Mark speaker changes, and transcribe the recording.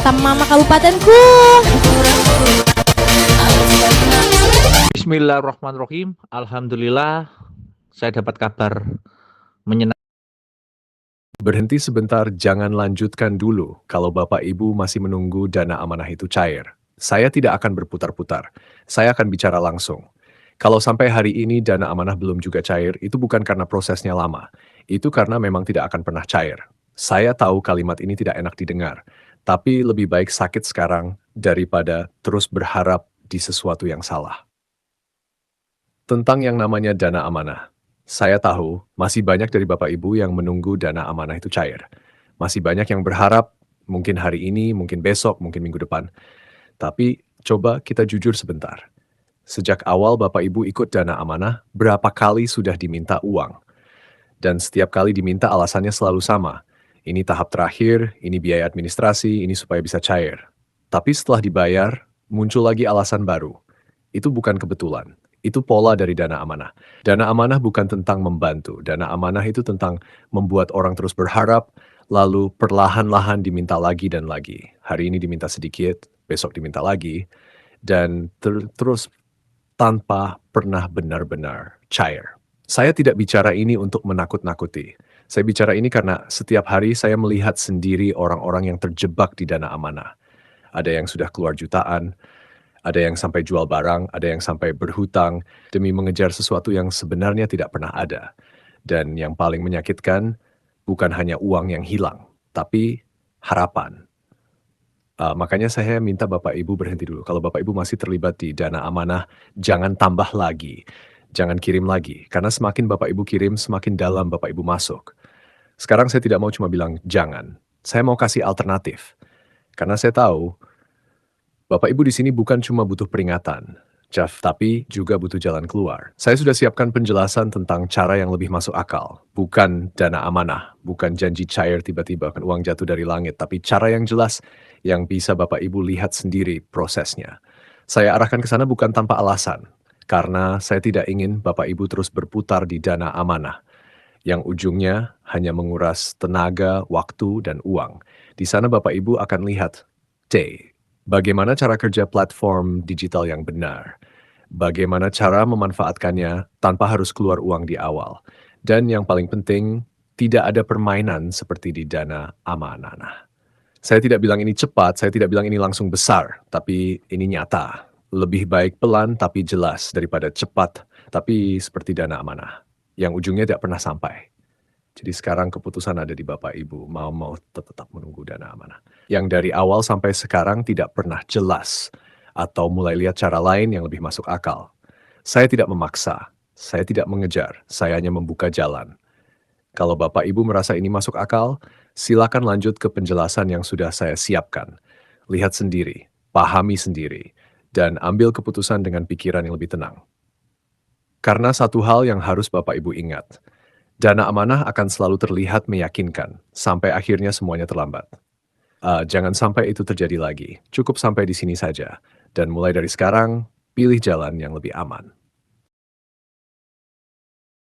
Speaker 1: kata mama kabupatenku.
Speaker 2: Bismillahirrahmanirrahim. Alhamdulillah, saya dapat kabar menyenangkan.
Speaker 3: Berhenti sebentar, jangan lanjutkan dulu kalau Bapak Ibu masih menunggu dana amanah itu cair. Saya tidak akan berputar-putar, saya akan bicara langsung. Kalau sampai hari ini dana amanah belum juga cair, itu bukan karena prosesnya lama. Itu karena memang tidak akan pernah cair. Saya tahu kalimat ini tidak enak didengar, tapi lebih baik sakit sekarang daripada terus berharap di sesuatu yang salah. Tentang yang namanya dana amanah. Saya tahu masih banyak dari Bapak Ibu yang menunggu dana amanah itu cair. Masih banyak yang berharap mungkin hari ini, mungkin besok, mungkin minggu depan. Tapi coba kita jujur sebentar. Sejak awal Bapak Ibu ikut dana amanah, berapa kali sudah diminta uang? Dan setiap kali diminta alasannya selalu sama. Ini tahap terakhir, ini biaya administrasi, ini supaya bisa cair. Tapi setelah dibayar, muncul lagi alasan baru. Itu bukan kebetulan. Itu pola dari dana amanah. Dana amanah bukan tentang membantu. Dana amanah itu tentang membuat orang terus berharap, lalu perlahan-lahan diminta lagi dan lagi. Hari ini diminta sedikit, besok diminta lagi, dan terus tanpa pernah benar-benar cair. Saya tidak bicara ini untuk menakut-nakuti. Saya bicara ini karena setiap hari saya melihat sendiri orang-orang yang terjebak di dana amanah. Ada yang sudah keluar jutaan, ada yang sampai jual barang, ada yang sampai berhutang demi mengejar sesuatu yang sebenarnya tidak pernah ada. Dan yang paling menyakitkan bukan hanya uang yang hilang, tapi harapan. Makanya saya minta Bapak Ibu berhenti dulu. Kalau Bapak Ibu masih terlibat di dana amanah, jangan tambah lagi. Jangan kirim lagi. Karena semakin Bapak Ibu kirim, semakin dalam Bapak Ibu masuk. Sekarang saya tidak mau cuma bilang jangan. Saya mau kasih alternatif. Karena saya tahu Bapak Ibu di sini bukan cuma butuh peringatan, tapi juga butuh jalan keluar. Saya sudah siapkan penjelasan tentang cara yang lebih masuk akal. Bukan dana amanah, bukan janji cair tiba-tiba kan uang jatuh dari langit, tapi cara yang jelas yang bisa Bapak Ibu lihat sendiri prosesnya. Saya arahkan ke sana bukan tanpa alasan, karena saya tidak ingin Bapak Ibu terus berputar di dana amanah, yang ujungnya hanya menguras tenaga, waktu, dan uang. Di sana Bapak Ibu akan lihat, bagaimana cara kerja platform digital yang benar? Bagaimana cara memanfaatkannya tanpa harus keluar uang di awal? Dan yang paling penting, tidak ada permainan seperti di dana amanah. Saya tidak bilang ini cepat, saya tidak bilang ini langsung besar, tapi ini nyata. Lebih baik pelan tapi jelas daripada cepat, tapi seperti dana amanah, yang ujungnya tidak pernah sampai. Jadi sekarang keputusan ada di Bapak Ibu, mau tetap menunggu dana amanah. Yang dari awal sampai sekarang tidak pernah jelas, atau mulai lihat cara lain yang lebih masuk akal. Saya tidak memaksa, saya tidak mengejar, saya hanya membuka jalan. Kalau Bapak Ibu merasa ini masuk akal, silakan lanjut ke penjelasan yang sudah saya siapkan. Lihat sendiri, pahami sendiri, dan ambil keputusan dengan pikiran yang lebih tenang. Karena satu hal yang harus Bapak Ibu ingat, dana amanah akan selalu terlihat meyakinkan, sampai akhirnya semuanya terlambat. Jangan sampai itu terjadi lagi, cukup sampai di sini saja. Dan mulai dari sekarang, pilih jalan yang lebih aman.